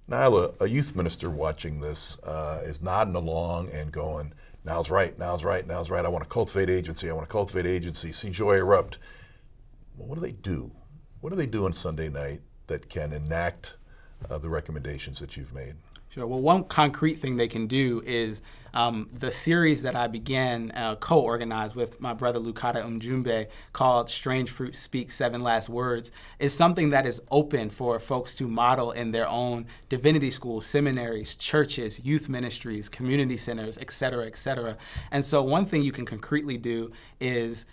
Nyla, a youth minister watching this is nodding along and going, now's right, now's right, now's right. I want to cultivate agency. I want to cultivate agency. See joy erupt. Well, what do they do? What do they do on Sunday night that can enact the recommendations that you've made? Sure. Well, one concrete thing they can do is the series that I began co-organized with my brother Lukata Umjumbe called Strange Fruit Speak 7 Last Words is something that is open for folks to model in their own divinity schools, seminaries, churches, youth ministries, community centers, et cetera, et cetera. And so one thing you can concretely do is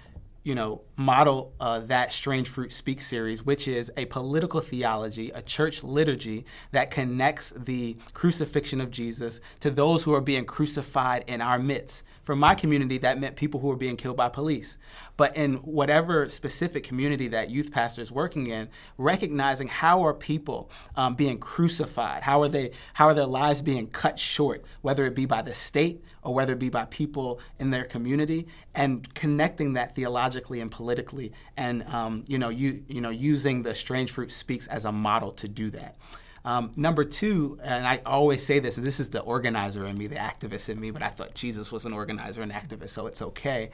model that Strange Fruit Speak series, which is a political theology, a church liturgy that connects the crucifixion of Jesus to those who are being crucified in our midst. For my community, that meant people who were being killed by police. But in whatever specific community that youth pastor is working in, recognizing how are people being crucified, how are their lives being cut short, whether it be by the state or whether it be by people in their community, and connecting that theologically and politically, and using the Strange Fruit Speaks as a model to do that. Number two, and I always say this, and this is the organizer in me, the activist in me, but I thought Jesus was an organizer and activist, so it's okay,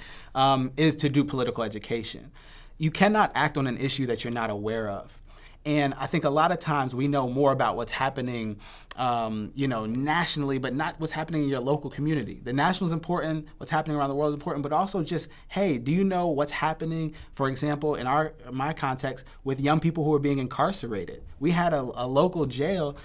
is to do political education. You cannot act on an issue that you're not aware of. And I think a lot of times we know more about what's happening, nationally, but not what's happening in your local community. The national is important, what's happening around the world is important, but also just, hey, do you know what's happening, for example, in my context, with young people who are being incarcerated? We had a local jail,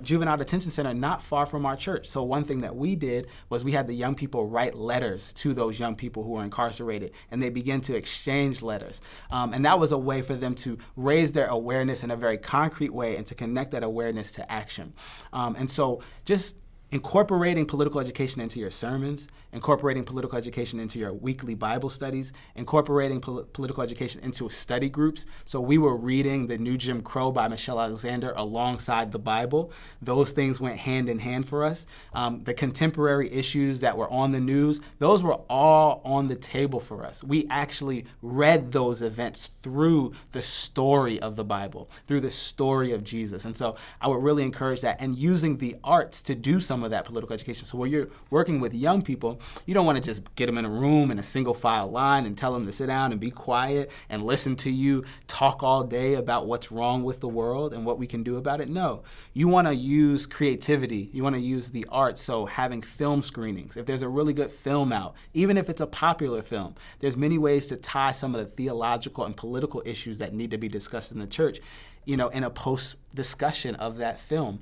juvenile detention center not far from our church. So one thing that we did was we had the young people write letters to those young people who were incarcerated, and they began to exchange letters. And that was a way for them to raise their awareness in a very concrete way and to connect that awareness to action. And so just incorporating political education into your sermons, incorporating political education into your weekly Bible studies, incorporating political education into study groups. So we were reading The New Jim Crow by Michelle Alexander alongside the Bible. Those things went hand in hand for us. The contemporary issues that were on the news, those were all on the table for us. We actually read those events through the story of the Bible, through the story of Jesus. And so I would really encourage that, and using the arts to do some of that political education. So when you're working with young people, you don't want to just get them in a room in a single file line and tell them to sit down and be quiet and listen to you talk all day about what's wrong with the world and what we can do about it. No, you want to use creativity. You want to use the arts. So having film screenings, if there's a really good film out, even if it's a popular film, there's many ways to tie some of the theological and political issues that need to be discussed in the church, in a post-discussion of that film.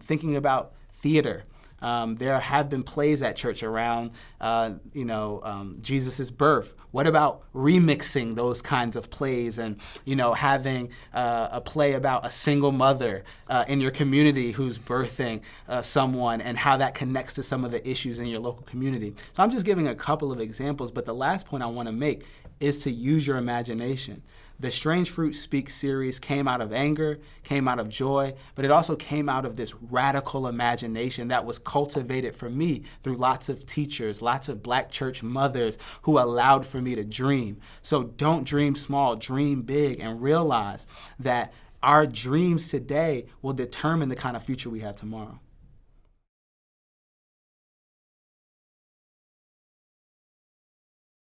Thinking about theater. There have been plays at church around, Jesus' birth. What about remixing those kinds of plays and, having a play about a single mother in your community who's birthing someone and how that connects to some of the issues in your local community. So I'm just giving a couple of examples, but the last point I want to make is to use your imagination. The Strange Fruit Speak series came out of anger, came out of joy, but it also came out of this radical imagination that was cultivated for me through lots of teachers, lots of Black church mothers who allowed for me to dream. So don't dream small, dream big, and realize that our dreams today will determine the kind of future we have tomorrow.